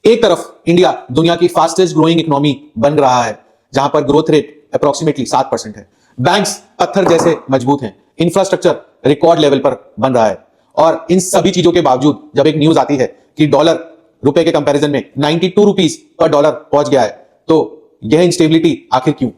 एक तरफ इंडिया दुनिया की फास्टेस्ट ग्रोइंग इकोनॉमी बन रहा है, जहां पर ग्रोथ रेट अप्रोक्सीमेटली 7% है। बैंक्स पत्थर जैसे मजबूत हैं, इंफ्रास्ट्रक्चर रिकॉर्ड लेवल पर बन रहा है, और इन सभी चीजों के बावजूद जब एक न्यूज आती है कि डॉलर रुपए के कंपैरिजन में 92 रुपीस पर डॉलर पहुंच गया है, तो यह इंस्टेबिलिटी आखिर क्यों?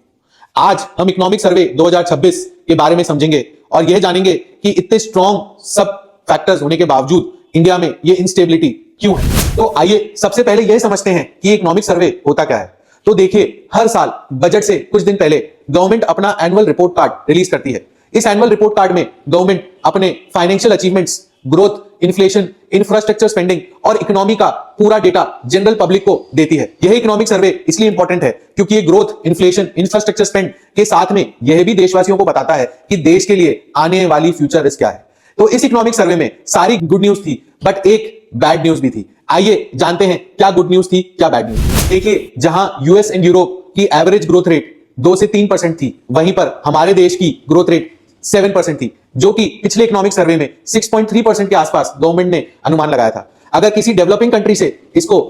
आज हम इकोनॉमिक सर्वे 2026 के बारे में समझेंगे और यह जानेंगे कि इतने स्ट्रॉन्ग सब फैक्टर्स होने के बावजूद इंडिया में यह इंस्टेबिलिटी क्यों है। तो आइए सबसे पहले यह समझते हैं कि इकोनॉमिक सर्वे होता क्या है। तो देखिए, हर साल बजट से कुछ दिन पहले गवर्नमेंट अपना एनुअल रिपोर्ट कार्ड रिलीज करती है। इस एनुअल रिपोर्ट कार्ड में गवर्नमेंट अपने financial achievements, growth, inflation, infrastructure spending और इकोनॉमी का पूरा डेटा जनरल पब्लिक को देती है। यह इकोनॉमिक सर्वे इसलिए इंपॉर्टेंट है क्योंकि ये ग्रोथ, इन्फ्लेशन, इंफ्रास्ट्रक्चर स्पेंड के साथ में यह भी देशवासियों को बताता है कि देश के लिए आने वाली फ्यूचर रिस्क क्या है। तो इस इकोनॉमिक सर्वे में सारी गुड न्यूज थी, बट एक बैड न्यूज भी थी। आइए जानते हैं क्या गुड न्यूज थी, क्या बैड न्यूज। देखिए, जहां यूएस एंड यूरोप की एवरेज ग्रोथ रेट 2 से 3% थी, वहीं पर हमारे देश की ग्रोथ रेट 7% थी, जो कि पिछले इकोनॉमिक सर्वे में 6.3% के आसपास गवर्नमेंट ने अनुमान लगाया था। अगर किसी डेवलपिंग कंट्री से इसको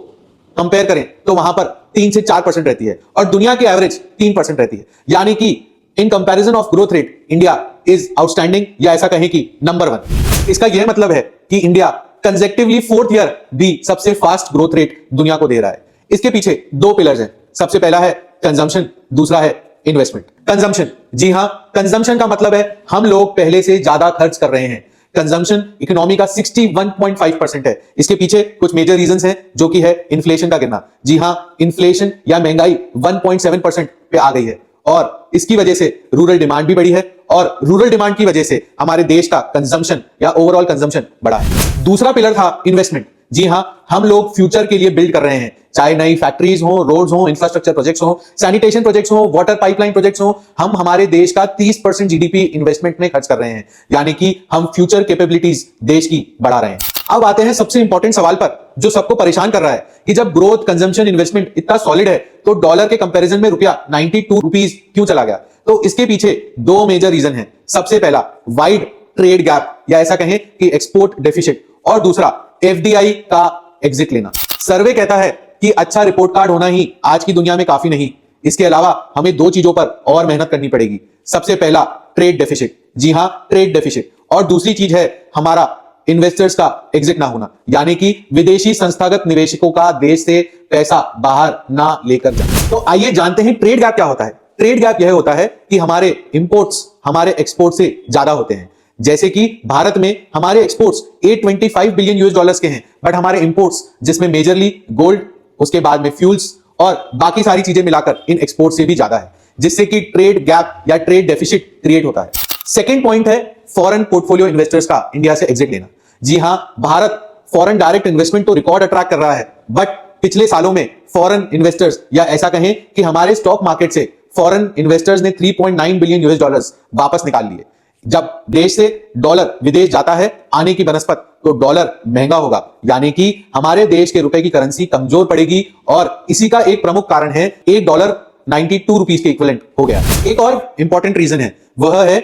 कंपेयर करें तो वहां पर 3 से 4% रहती है, और दुनिया की एवरेज 3% रहती है। यानी कि in comparison of growth rate India is outstanding, या ऐसा कहें कि नंबर 1। इसका यह मतलब है कि इंडिया कंसेक्टिवली 4th ईयर भी सबसे फास्ट ग्रोथ रेट दुनिया को दे रहा है। इसके पीछे 2 पिलर्स हैं। सबसे पहला है कंजम्पशन, दूसरा है इन्वेस्टमेंट। कंजम्पशन, जी हां, कंजम्पशन का मतलब है हम लोग पहले से ज्यादा खर्च कर रहे हैं। कंजम्पशन इकोनॉमी का 61.5% है। इसके पीछे कुछ मेजर रीजंस हैं, जो कि है इन्फ्लेशन का गिरना। जी हां, इन्फ्लेशन या महंगाई 1.7% पे आ गई है, और इसकी वजह से रूरल डिमांड भी बढ़ी है, और रूरल डिमांड की वजह से हमारे देश का कंजम्पशन या ओवरऑल कंजम्पशन बढ़ा है। दूसरा पिलर था इन्वेस्टमेंट। जी हां, हम लोग फ्यूचर के लिए बिल्ड कर रहे हैं, चाहे नई फैक्ट्रीज हो, रोड्स हो, इंफ्रास्ट्रक्चर प्रोजेक्ट्स हो, सैनिटेशन प्रोजेक्ट्स हो, वाटर पाइपलाइन प्रोजेक्ट्स हो। हम हमारे देश का 30% जीडीपी इन्वेस्टमेंट में खर्च कर रहे हैं, यानी कि हम फ्यूचर कैपेबिलिटीज देश की बढ़ा रहे हैं। अब आते हैं सबसे इंपॉर्टेंट सवाल पर, जो सबको परेशान कर रहा है कि जब ग्रोथ, कंजम्पशन, इन्वेस्टमेंट इतना सॉलिड है, तो डॉलर के कंपैरिजन में रुपया 92 रुपीस क्यों चला गया? तो इसके पीछे 2 मेजर रीजन है। सबसे पहला, वाइड ट्रेड गैप, या ऐसा कहें कि एक्सपोर्ट डेफिसिट, और दूसरा एफडीआई का एग्जिट लेना। सर्वे कहता है कि अच्छा रिपोर्ट कार्ड होना ही आज की दुनिया में काफी नहीं, इसके अलावा हमें 2 चीजों पर और मेहनत करनी पड़ेगी। सबसे पहला, ट्रेड डेफिसिट। जी हां, ट्रेड डेफिसिट। और दूसरी चीज है हमारा इन्वेस्टर्स का एग्जिट ना होना, यानी कि विदेशी संस्थागत निवेशकों का देश से पैसा बाहर ना लेकर जाना। तो आइए जानते हैं ट्रेड गैप क्या होता है। ट्रेड गैप यह होता है कि हमारे इंपोर्ट्स हमारे एक्सपोर्ट से ज्यादा होते हैं। जैसे कि भारत में हमारे एक्सपोर्ट्स 825 बिलियन यूएस डॉलर्स के हैं, बट हमारे इंपोर्ट्स, जिसमें मेजरली गोल्ड, उसके बाद में फ्यूल्स और बाकी सारी चीजें मिलाकर इन एक्सपोर्ट से भी ज्यादा है, जिससे कि ट्रेड गैप या ट्रेड डेफिसिट क्रिएट होता है। सेकेंड पॉइंट है फॉरेन पोर्टफोलियो इन्वेस्टर्स का इंडिया से एग्जिट लेना। जी हां, भारत फॉरेन डायरेक्ट इन्वेस्टमेंट तो रिकॉर्ड अट्रैक्ट कर रहा है, बट पिछले सालों में फॉरेन इन्वेस्टर्स, या ऐसा कहें कि हमारे स्टॉक मार्केट से फॉरेन इन्वेस्टर्स ने 3.9 बिलियन यूएस डॉलर्स वापस निकाल लिए। जब देश से डॉलर विदेश जाता है आने की बनस्पत, तो डॉलर महंगा होगा, यानी कि हमारे देश के रुपए की करेंसी कमजोर पड़ेगी, और इसी का एक प्रमुख कारण है $1 92 रुपीस के इक्विवेलेंट हो गया। एक और इंपॉर्टेंट रीजन है, वह है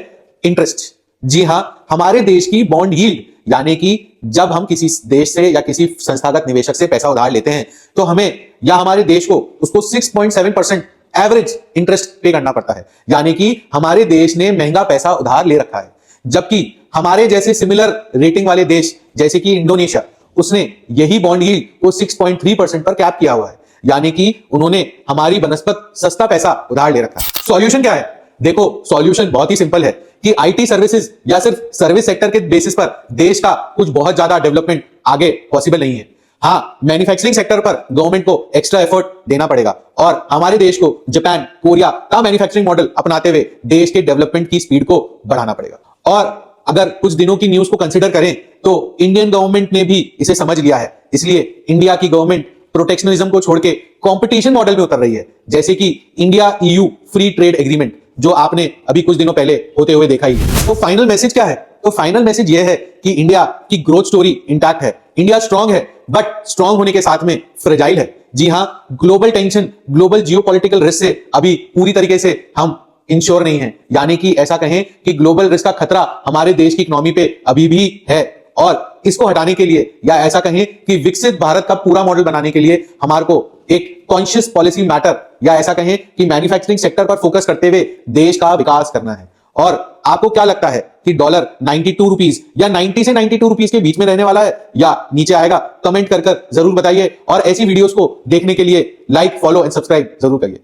इंटरेस्ट। जी हां, हमारे देश की बॉन्ड यील्ड, यानी कि जब हम किसी देश से या किसी संस्थागत निवेशक से पैसा उधार लेते हैं, तो हमें या हमारे देश को उसको 6.7% एवरेज इंटरेस्ट पे करना पड़ता है, यानी कि हमारे देश ने महंगा पैसा उधार ले रखा है। जबकि हमारे जैसे सिमिलर रेटिंग वाले देश, जैसे कि इंडोनेशिया, उसने यही बॉन्ड यील्ड को 6.3% पर कैप किया हुआ है, यानी कि उन्होंने हमारी बनस्पत सस्ता पैसा उधार ले रखा है। सॉल्यूशन क्या है? देखो, सॉल्यूशन बहुत ही सिंपल है कि आईटी सर्विसेज या सिर्फ सर्विस सेक्टर के बेसिस पर देश का कुछ बहुत ज्यादा डेवलपमेंट आगे पॉसिबल नहीं है। हां, मैन्युफैक्चरिंग सेक्टर पर गवर्नमेंट को एक्स्ट्रा एफर्ट देना पड़ेगा, और हमारे देश को जापान, कोरिया का मैन्युफैक्चरिंग मॉडल अपनाते हुए देश के डेवलपमेंट की स्पीड को बढ़ाना पड़ेगा। और अगर कुछ दिनों की न्यूज को कंसीडर करें तो इंडियन गवर्नमेंट ने भी इसे समझ लिया है, इसलिए इंडिया की गवर्नमेंट प्रोटेक्शनिज्म को छोड़ के कंपटीशन मॉडल में उतर रही है, जैसे कि India EU free trade agreement, जो आपने अभी कुछ दिनों पहले होते हुए देखा ही है। तो फाइनल मैसेज क्या है? तो फाइनल मैसेज यह है कि इंडिया की ग्रोथ स्टोरी इंटैक्ट है। इंडिया स्ट्रांग है, बट स्ट्रांग होने के साथ में फ्रेजाइल है। जी हां, global tension, global geopolitical risk से अभी पूरी तरीके से हम इंश्योर नहीं है, यानी कि ऐसा कहें कि ग्लोबल रिस्क का खतरा हमारे देश की इकोनॉमी पे अभी भी है, और इसको हटाने के लिए या ऐसा कहें कि विकसित भारत का पूरा मॉडल बनाने के लिए हमारे को एक कॉन्शियस पॉलिसी मैटर या ऐसा कहें कि मैन्युफैक्चरिंग सेक्टर पर फोकस करते हुए देश का विकास करना है। और आपको क्या लगता है कि डॉलर 92 रुपीस या 90 से 92 रुपीस के बीच में रहने वाला है या नीचे आएगा? कमेंट कर जरूर बताइए और ऐसी वीडियोस को देखने के लिए लाइक, फॉलो एंड सब्सक्राइब जरूर करिए।